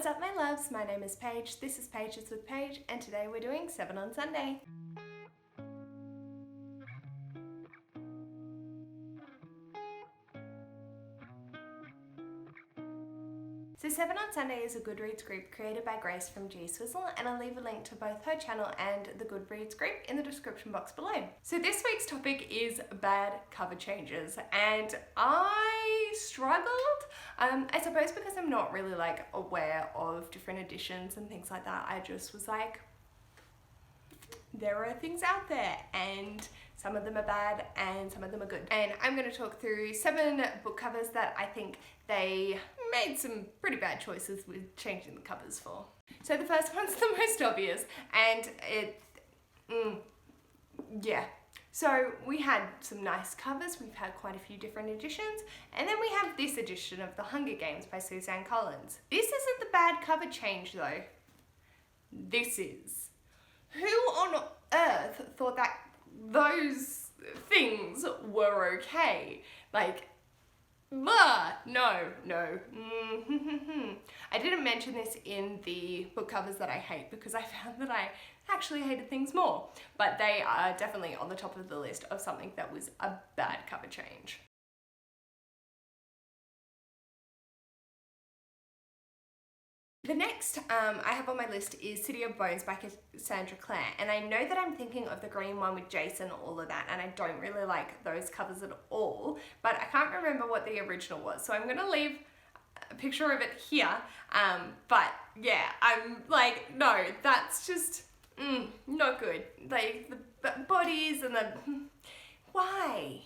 What's up my loves, my name is Paige, this is Pages with Paige, and today we're doing 7 on Sunday. So 7 on Sunday is a Goodreads group created by Grace from G Swizzle, and I'll leave a link to both her channel and the Goodreads group in the description box below. So this week's topic is bad cover changes, and I struggled, I suppose because I'm not really like aware of different editions and things like that. I just was like, there are things out there and some of them are bad and some of them are good. And I'm going to talk through 7 book covers that I think they made some pretty bad choices with changing the covers for. So the first one's the most obvious, and yeah. So we had some nice covers, we've had quite a few different editions, and then we have this edition of The Hunger Games by Suzanne Collins. This isn't the bad cover change though. This is. Who on earth thought that those things were okay? Like, no. I didn't mention this in the book covers that I hate because I found that I actually hated things more, but they are definitely on the top of the list of something that was a bad cover change. The next I have on my list is City of Bones by Cassandra Clare, and I know that I'm thinking of the green one with Jason, all of that, and I don't really like those covers at all, but I can't remember what the original was, so I'm going to leave a picture of it here, but yeah, I'm like, no, that's just not good. Like, the bodies and the... Why?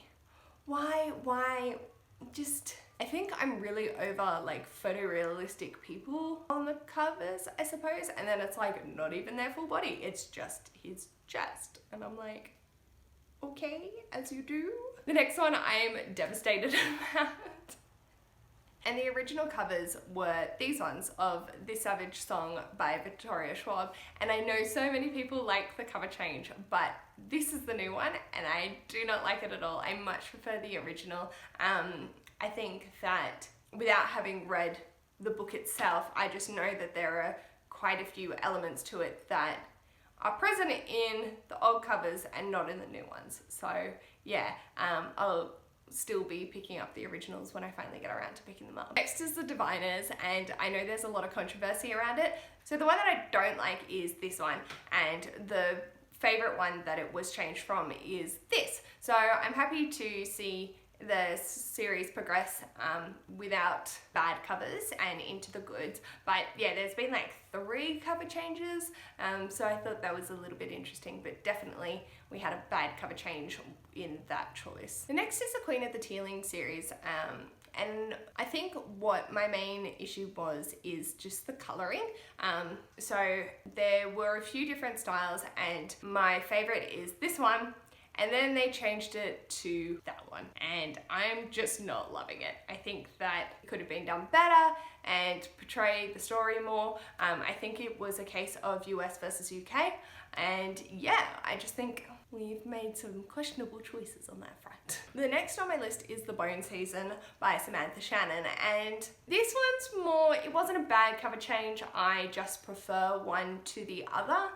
Just... I think I'm really over like photorealistic people on the covers, I suppose, and then it's like not even their full body, it's just his chest, and I'm like, okay, as you do. The next one I'm devastated about. And the original covers were these ones of This Savage Song by Victoria Schwab, and I know so many people like the cover change, but this is the new one and I do not like it at all. I much prefer the original. I think that without having read the book itself, I just know that there are quite a few elements to it that are present in the old covers and not in the new ones. So yeah, I'll still be picking up the originals when I finally get around to picking them up. Next is The Diviners, and I know there's a lot of controversy around it. So the one that I don't like is this one, and the favorite one that it was changed from is this. So I'm happy to see the series progress without bad covers and into the goods, but yeah, there's been like 3 cover changes, so I thought that was a little bit interesting, but definitely we had a bad cover change in that choice. The next is the Queen of the Tealing series, and I think what my main issue was is just the colouring. So there were a few different styles, and my favourite is this one. And then they changed it to that one, and I'm just not loving it. I think that it could have been done better and portray the story more. I think it was a case of US versus UK, and yeah, I just think we've made some questionable choices on that front. The next on my list is The Bone Season by Samantha Shannon, and this one's more, it wasn't a bad cover change, I just prefer one to the other.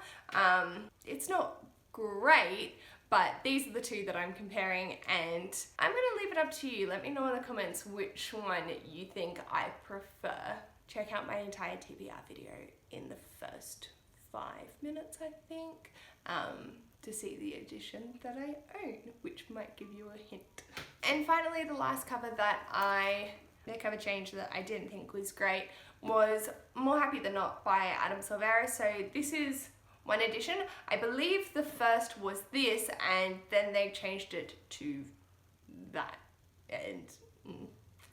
It's not great, but these are the 2 that I'm comparing, and I'm gonna leave it up to you. Let me know in the comments which one you think I prefer. Check out my entire TBR video in the first 5 minutes, I think, to see the edition that I own, which might give you a hint. And finally, the last cover the cover change that I didn't think was great was More Happy Than Not by Adam Silvera. So this is one edition. I believe the first was this, and then they changed it to that, and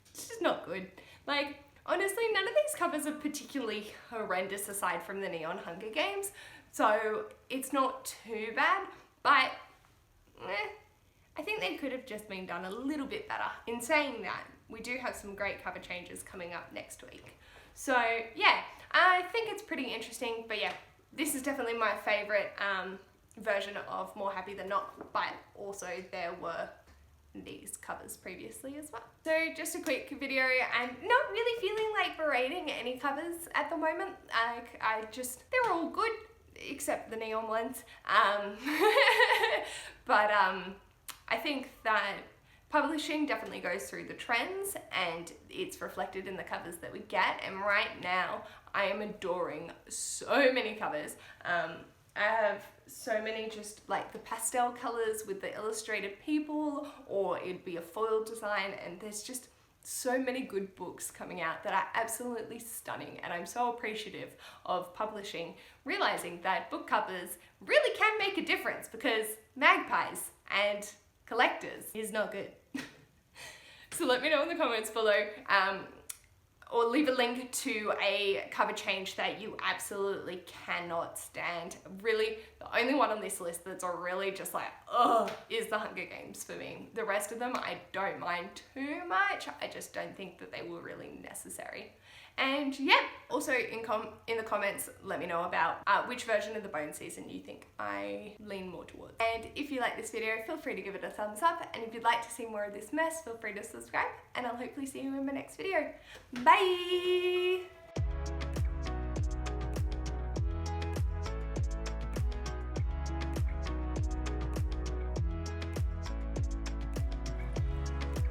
it's just not good. Like, honestly, none of these covers are particularly horrendous aside from the Neon Hunger Games, so it's not too bad, but I think they could have just been done a little bit better. In saying that, we do have some great cover changes coming up next week. So yeah, I think it's pretty interesting, but yeah, this is definitely my favourite version of More Happy Than Not, but also there were these covers previously as well. So just a quick video. I'm not really feeling like berating any covers at the moment. They're all good except the neon ones. But I think that publishing definitely goes through the trends and it's reflected in the covers that we get, and right now I am adoring so many covers. I have so many just like the pastel colors with the illustrated people, or it'd be a foil design, and there's just so many good books coming out that are absolutely stunning, and I'm so appreciative of publishing realizing that book covers really can make a difference, because magpies and collectors is not good. So let me know in the comments below, or leave a link to a cover change that you absolutely cannot stand. Really, the only one on this list that's really just like, ugh, is the Hunger Games for me. The rest of them I don't mind too much. I just don't think that they were really necessary. And yeah, also in the comments, let me know about which version of the Bone season you think I lean more towards. And if you like this video, feel free to give it a thumbs up. And if you'd like to see more of this mess, feel free to subscribe. And I'll hopefully see you in my next video. Bye!